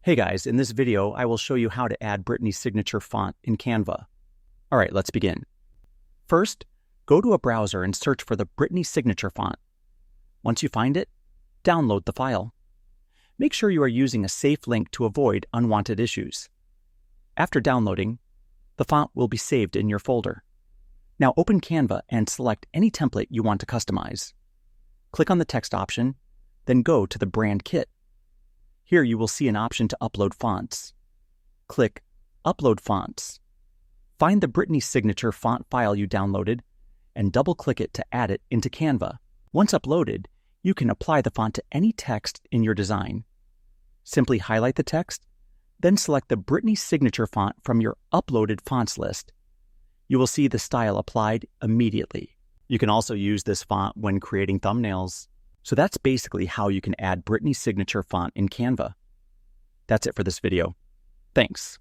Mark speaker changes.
Speaker 1: Hey guys, in this video, I will show you how to add Brittany Signature font in Canva. All right, let's begin. First, go to a browser and search for the Brittany Signature font. Once you find it, download the file. Make sure you are using a safe link to avoid unwanted issues. After downloading, the font will be saved in your folder. Now open Canva and select any template you want to customize. Click on the text option, then go to the brand kit. Here you will see an option to upload fonts. Click Upload Fonts. Find the Brittany Signature font file you downloaded and double-click it to add it into Canva. Once uploaded, you can apply the font to any text in your design. Simply highlight the text, then select the Brittany Signature font from your uploaded fonts list. You will see the style applied immediately. You can also use this font when creating thumbnails. So that's basically how you can add Brittany Signature font in Canva. That's it for this video. Thanks.